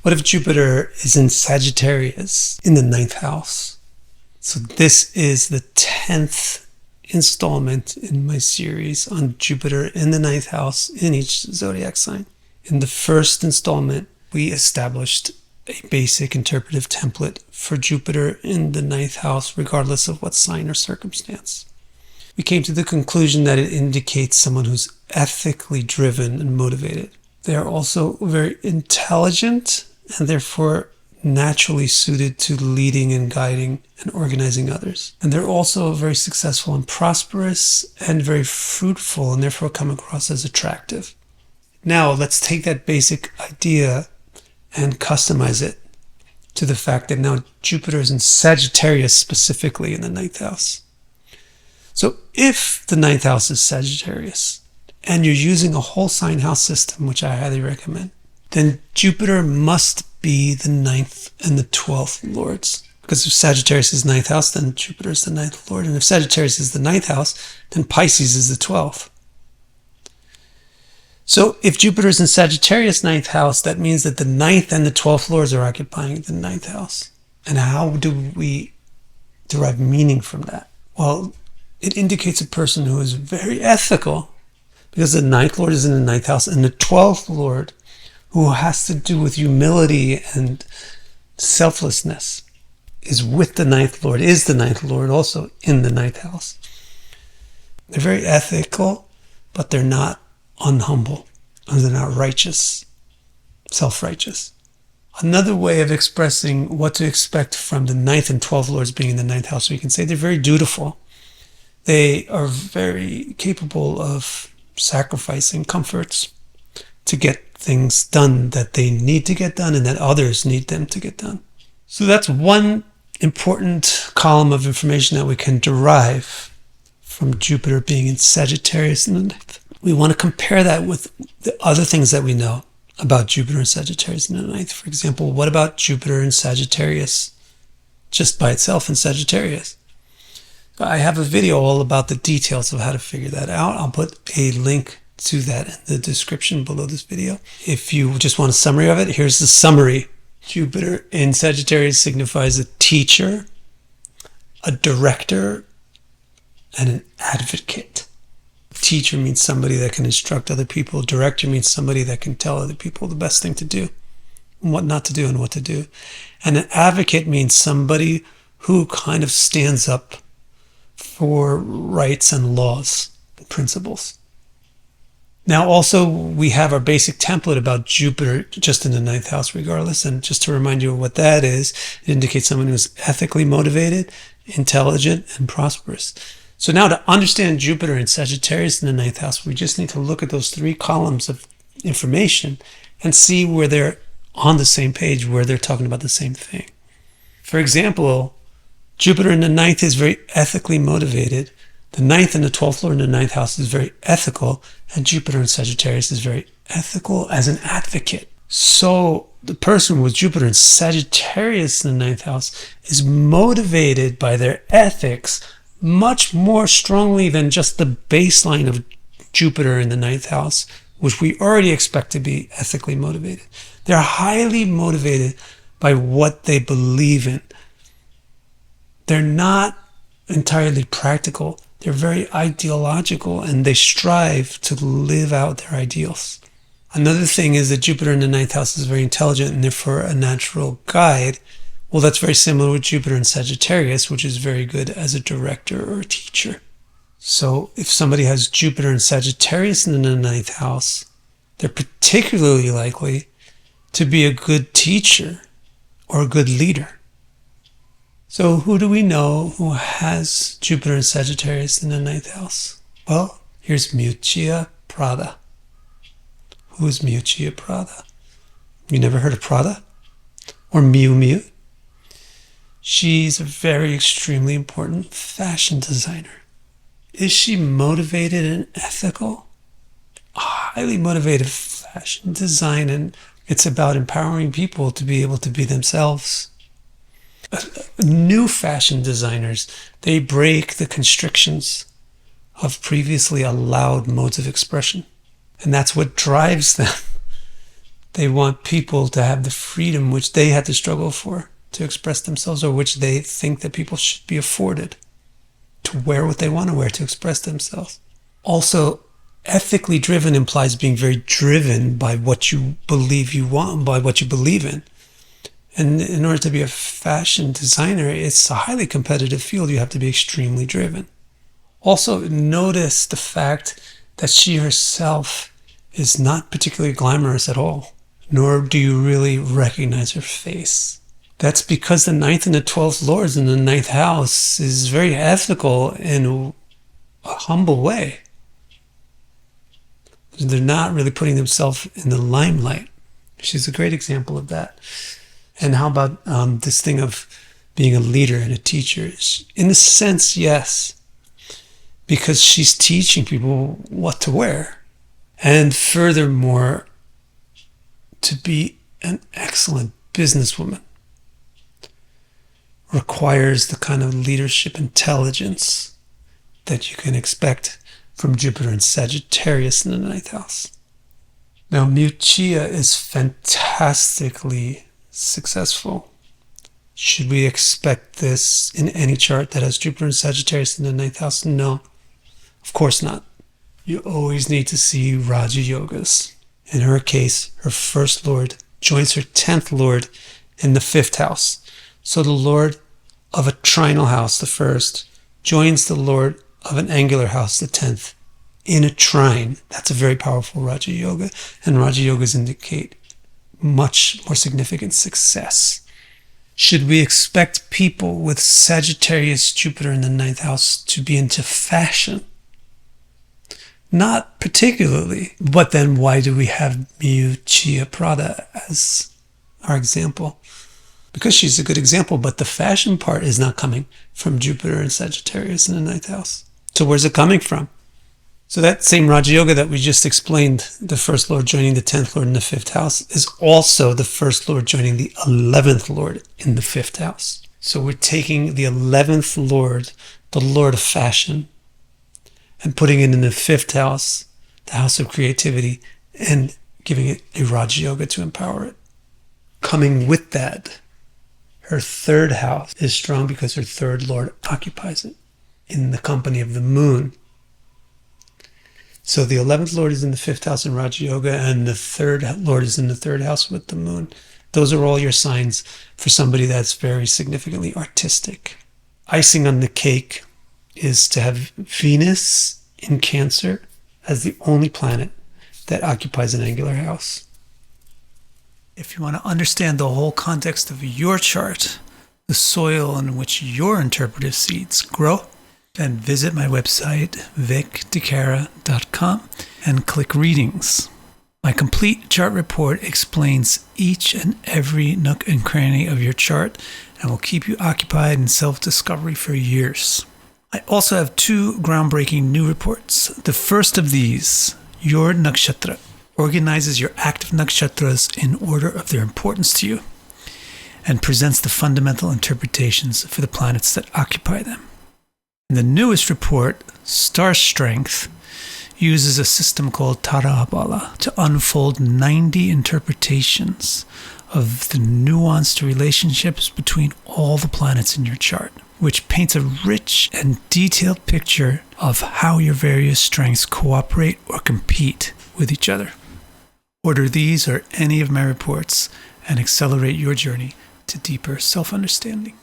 What if Jupiter is in Sagittarius in the 9th house? So this is the 10th installment in my series on Jupiter in the 9th house in each zodiac sign. In the first installment, we established a basic interpretive template for Jupiter in the 9th house, regardless of what sign or circumstance. We came to the conclusion that it indicates someone who's ethically driven and motivated. They are also very intelligent and therefore naturally suited to leading and guiding and organizing others. And they're also very successful and prosperous and very fruitful and therefore come across as attractive. Now let's take that basic idea and customize it to the fact that now Jupiter is in Sagittarius specifically in the 9th house. So if the 9th house is Sagittarius and you're using a whole sign house system, which I highly recommend, then Jupiter must be the 9th and the 12th lords. Because if Sagittarius is 9th house, then Jupiter is the 9th lord. And if Sagittarius is the 9th house, then Pisces is the 12th. So if Jupiter is in Sagittarius 9th house, that means that the 9th and the 12th lords are occupying the 9th house. And how do we derive meaning from that? Well, it indicates a person who is very ethical, because the 9th lord is in the 9th house, and the 12th lord, who has to do with humility and selflessness, is with the 9th lord, is the 9th lord also in the 9th house. They're very ethical, but they're not unhumble, and they're not righteous, self-righteous. Another way of expressing what to expect from the 9th and 12th lords being in the 9th house, we can say they're very dutiful. They are very capable of sacrificing comforts to get things done that they need to get done and that others need them to get done. So that's one important column of information that we can derive from Jupiter being in Sagittarius in the 9th. We want to compare that with the other things that we know about Jupiter and Sagittarius in the 9th. For example, what about Jupiter and Sagittarius just by itself in Sagittarius? I have a video all about the details of how to figure that out. I'll put a link to that in the description below this video. If you just want a summary of it, here's the summary. Jupiter in Sagittarius signifies a teacher, a director, and an advocate. Teacher means somebody that can instruct other people. Director means somebody that can tell other people the best thing to do, and what not to do and what to do. And an advocate means somebody who kind of stands up for rights and laws and principles. Now also we have our basic template about Jupiter just in the 9th house regardless, and just to remind you of what that is, it indicates someone who's ethically motivated, intelligent, and prosperous. So now to understand Jupiter in Sagittarius in the 9th house, we just need to look at those 3 columns of information and see where they're on the same page, where they're talking about the same thing. For example, Jupiter in the 9th is very ethically motivated. The 9th and the 12th lord in the 9th house is very ethical, and Jupiter in Sagittarius is very ethical as an advocate. So the person with Jupiter in Sagittarius in the 9th house is motivated by their ethics much more strongly than just the baseline of Jupiter in the 9th house, which we already expect to be ethically motivated. They're highly motivated by what they believe in. They're not entirely practical. They're very ideological, and they strive to live out their ideals. Another thing is that Jupiter in the 9th house is very intelligent and therefore a natural guide. Well, that's very similar with Jupiter in Sagittarius, which is very good as a director or a teacher. So if somebody has Jupiter in Sagittarius in the 9th house, they're particularly likely to be a good teacher or a good leader. So who do we know who has Jupiter in Sagittarius in the 9th house? Well, here's Miuccia Prada. Who is Miuccia Prada? You never heard of Prada? Or Miu Miu? She's a very extremely important fashion designer. Is she motivated and ethical? Highly motivated fashion design, and it's about empowering people to be able to be themselves. New fashion designers, they break the constrictions of previously allowed modes of expression. And that's what drives them They want people to have the freedom which they had to struggle for to express themselves, or which they think that people should be afforded to wear what they want to wear to express themselves. Also, ethically driven implies being very driven by what you believe you want, by what you believe in. And in order to be a fashion designer, it's a highly competitive field. You have to be extremely driven. Also, notice the fact that she herself is not particularly glamorous at all, nor do you really recognize her face. That's because the 9th and the 12th lords in the 9th house is very ethical in a humble way. They're not really putting themselves in the limelight. She's a great example of that. And how about this thing of being a leader and a teacher? In a sense, yes, because she's teaching people what to wear. And furthermore, to be an excellent businesswoman requires the kind of leadership intelligence that you can expect from Jupiter and Sagittarius in the 9th house. Now, Miuccia is fantastically successful. Should we expect this in any chart that has Jupiter and Sagittarius in the 9th house? No, of course not. You always need to see Raja Yogas. In her case, her first lord joins her 10th lord in the 5th house. So the lord of a trinal house, the first, joins the lord of an angular house, the 10th, in a trine. That's a very powerful Raja Yoga, and Raja Yogas indicate much more significant success. Should we expect people with Sagittarius Jupiter in the 9th house to be into fashion? Not particularly. But then why do we have Miuccia Prada as our example? Because she's a good example, but the fashion part is not coming from Jupiter and Sagittarius in the 9th house. So where's it coming from? So that same Raja Yoga that we just explained, the first lord joining the 10th lord in the 5th house, is also the first lord joining the 11th lord in the 5th house. So we're taking the 11th lord, the lord of fashion, and putting it in the 5th house, the house of creativity, and giving it a Raja Yoga to empower it. Coming with that, her 3rd house is strong because her 3rd lord occupies it in the company of the moon. So the 11th lord is in the 5th house in Raja Yoga, and the 3rd lord is in the 3rd house with the moon. Those are all your signs for somebody that's very significantly artistic. Icing on the cake is to have Venus in Cancer as the only planet that occupies an angular house. If you want to understand the whole context of your chart, the soil in which your interpretive seeds grow, then visit my website, vicdecara.com, and click Readings. My complete chart report explains each and every nook and cranny of your chart and will keep you occupied in self-discovery for years. I also have 2 groundbreaking new reports. The first of these, Your Nakshatra, organizes your active nakshatras in order of their importance to you and presents the fundamental interpretations for the planets that occupy them. The newest report, Star Strength, uses a system called Tarabala to unfold 90 interpretations of the nuanced relationships between all the planets in your chart, which paints a rich and detailed picture of how your various strengths cooperate or compete with each other. Order these or any of my reports and accelerate your journey to deeper self-understanding.